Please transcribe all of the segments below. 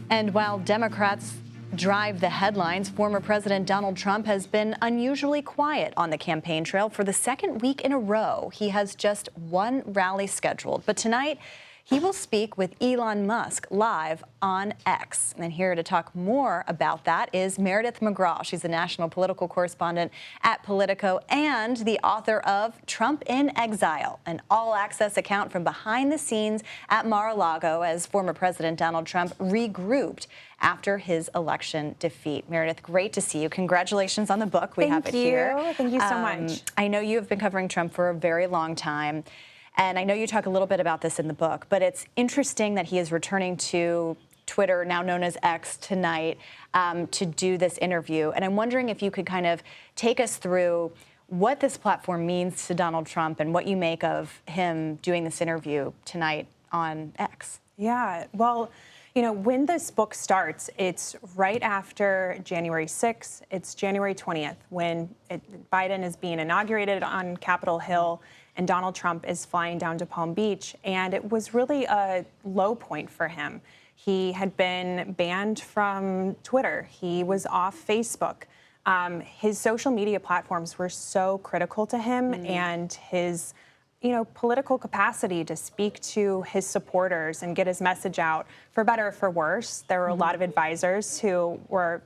And while Democrats drive the headlines, former President Donald Trump has been unusually quiet on the campaign trail for the second week in a row. He has just one rally scheduled, but tonight he will speak with Elon Musk live on X. And here to talk more about that is Meredith McGraw. She's a national political correspondent at Politico and the author of Trump in Exile, an all-access account from behind the scenes at Mar-a-Lago as former President Donald Trump regrouped after his election defeat. Meredith, great to see you. Congratulations on the book. We have it here. Thank you so much. I know you have been covering Trump for a very long time. And I know you talk a little bit about this in the book, but it's interesting that he is returning to Twitter, now known as X, tonight to do this interview. And I'm wondering if you could kind of take us through what this platform means to Donald Trump and what you make of him doing this interview tonight on X. Yeah, well, you know, when this book starts, it's right after January 6th. It's January 20th when Biden is being inaugurated on Capitol Hill and Donald Trump is flying down to Palm Beach. And it was really a low point for him. He had been banned from Twitter. He was off Facebook. His social media platforms were so critical to him and his political capacity to speak to his supporters and get his message out, for better or for worse. There were a lot of advisors who were,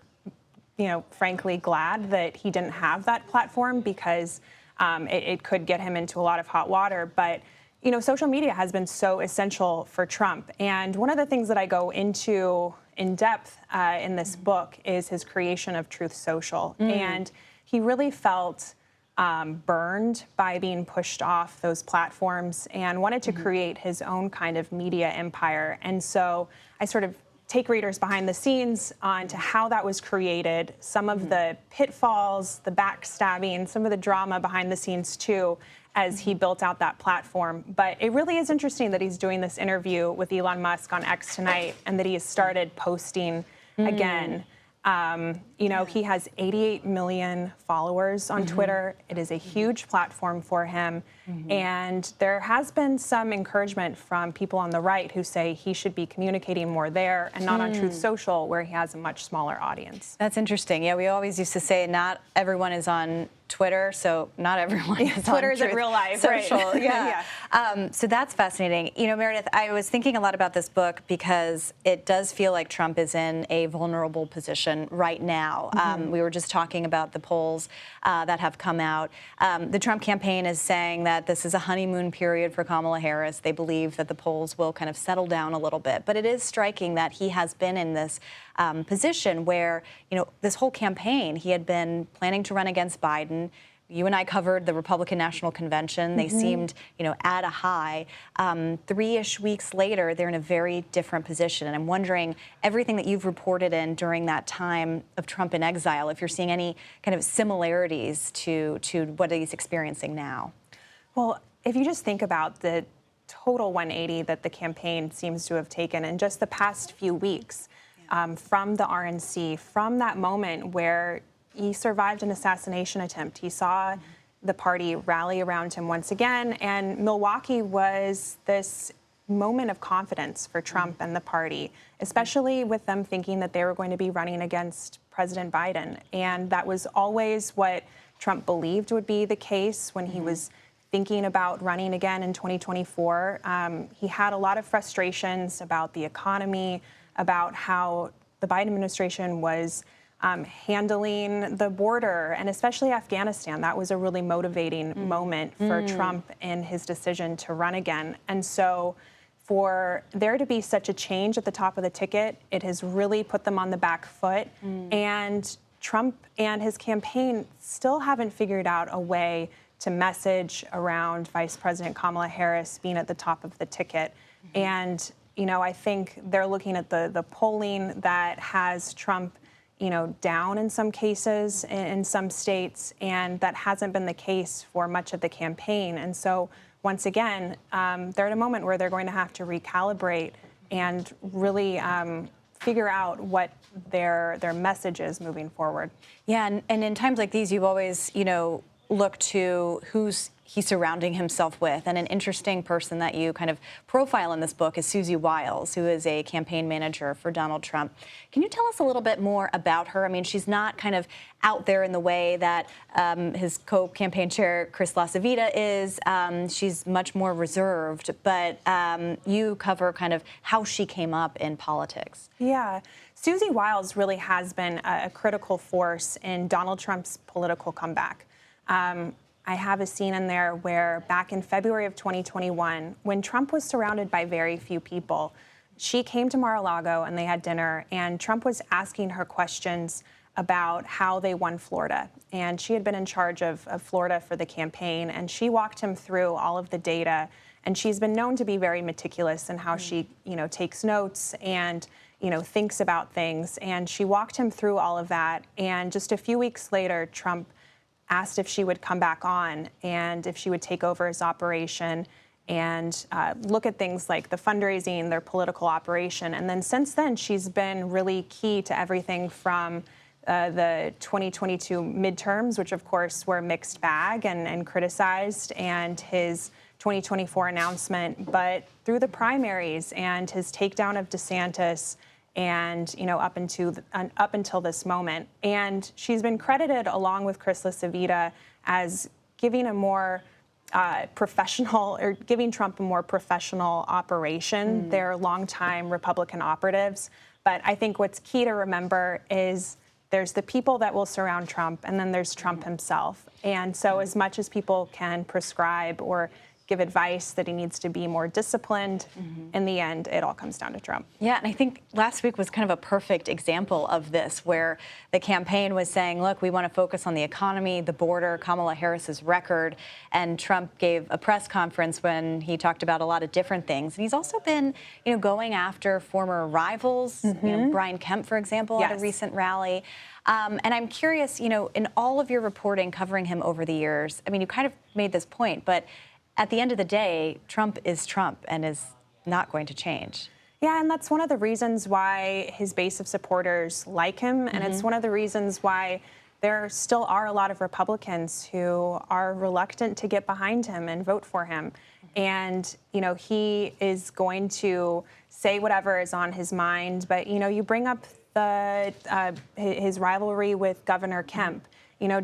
frankly glad that he didn't have that platform because it could get him into a lot of hot water. But, social media has been so essential for Trump. And one of the things that I go into in depth in this book is his creation of Truth Social. And he really felt burned by being pushed off those platforms and wanted to create his own kind of media empire. And so I sort of take readers behind the scenes onto how that was created, some of the pitfalls, the backstabbing, some of the drama behind the scenes too, as he built out that platform. But it really is interesting that he's doing this interview with Elon Musk on X tonight and that he has started posting again. He has 88 million followers on Twitter. It is a huge platform for him. And there has been some encouragement from people on the right who say he should be communicating more there and not on Truth Social, where he has a much smaller audience. That's interesting. Yeah, we always used to say not everyone is on Twitter, so not everyone is on Twitter isn't real life, social. Right? Yeah. So that's fascinating. Meredith, I was thinking a lot about this book because it does feel like Trump is in a vulnerable position right now. We were just talking about the polls that have come out. The Trump campaign is saying that this is a honeymoon period for Kamala Harris. They believe that the polls will kind of settle down a little bit. But it is striking that he has been in this position where, this whole campaign, he had been planning to run against Biden. You and I covered the Republican National Convention. They seemed, at a high. 3-ish weeks later, they're in a very different position. And I'm wondering, everything that you've reported in during that time of Trump in exile, if you're seeing any kind of similarities to what he's experiencing now. Well, if you just think about the total 180 that the campaign seems to have taken in just the past few weeks, from the RNC, from that moment where he survived an assassination attempt. He saw the party rally around him once again, and Milwaukee was this moment of confidence for Trump and the party, especially with them thinking that they were going to be running against President Biden. And that was always what Trump believed would be the case when he was thinking about running again in 2024. He had a lot of frustrations about the economy, about how the Biden administration was handling the border, and especially Afghanistan. That was a really motivating moment for Trump in his decision to run again. And so for there to be such a change at the top of the ticket, it has really put them on the back foot. And Trump and his campaign still haven't figured out a way to message around Vice President Kamala Harris being at the top of the ticket. And I think they're looking at the polling that has Trump, down in some cases in some states, and that hasn't been the case for much of the campaign. And so once again, they're at a moment where they're going to have to recalibrate and really figure out what their message is moving forward. Yeah, and in times like these, you always, look to who's he's surrounding himself with. And an interesting person that you kind of profile in this book is Susie Wiles, who is a campaign manager for Donald Trump. Can you tell us a little bit more about her? I mean, she's not kind of out there in the way that his co-campaign chair, Chris LaCivita, is. She's much more reserved, but you cover kind of how she came up in politics. Yeah. Susie Wiles really has been a critical force in Donald Trump's political comeback. I have a scene in there where back in February of 2021, when Trump was surrounded by very few people, she came to Mar-a-Lago and they had dinner, and Trump was asking her questions about how they won Florida. And she had been in charge of Florida for the campaign, and she walked him through all of the data. And she's been known to be very meticulous in how she, takes notes and, thinks about things. And she walked him through all of that. And just a few weeks later, Trump asked if she would come back on and if she would take over his operation and look at things like the fundraising, their political operation. And then since then, she's been really key to everything from the 2022 midterms, which of course were a mixed bag and criticized, and his 2024 announcement, but through the primaries and his takedown of DeSantis and, up until this moment. And she's been credited, along with Chris LaCivita, as giving a more professional, or giving Trump a more professional operation. They're longtime Republican operatives. But I think what's key to remember is there's the people that will surround Trump, and then there's Trump himself. And so as much as people can prescribe or give advice that he needs to be more disciplined, in the end, it all comes down to Trump. Yeah, and I think last week was kind of a perfect example of this, where the campaign was saying, look, we want to focus on the economy, the border, Kamala Harris's record, and Trump gave a press conference when he talked about a lot of different things. And he's also been, going after former rivals, Brian Kemp, for example, at a recent rally. And I'm curious, in all of your reporting covering him over the years, I mean, you kind of made this point, but at the end of the day, Trump is Trump and is not going to change. Yeah, and that's one of the reasons why his base of supporters like him, and it's one of the reasons why there still are a lot of Republicans who are reluctant to get behind him and vote for him. And, he is going to say whatever is on his mind, but, you bring up his rivalry with Governor Kemp.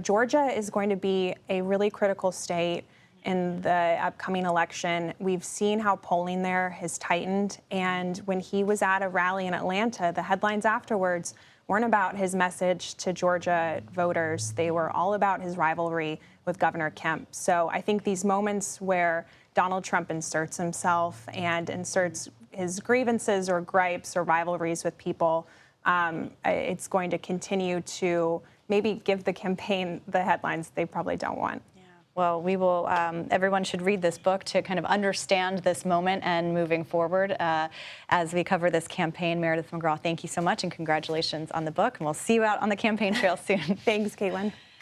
Georgia is going to be a really critical state in the upcoming election. We've seen how polling there has tightened. And when he was at a rally in Atlanta, the headlines afterwards weren't about his message to Georgia voters. They were all about his rivalry with Governor Kemp. So I think these moments where Donald Trump inserts himself and inserts his grievances or gripes or rivalries with people, it's going to continue to maybe give the campaign the headlines they probably don't want. Well, we will, everyone should read this book to kind of understand this moment and moving forward as we cover this campaign. Meredith McGraw, thank you so much, and congratulations on the book. And we'll see you out on the campaign trail soon. Thanks, Caitlin.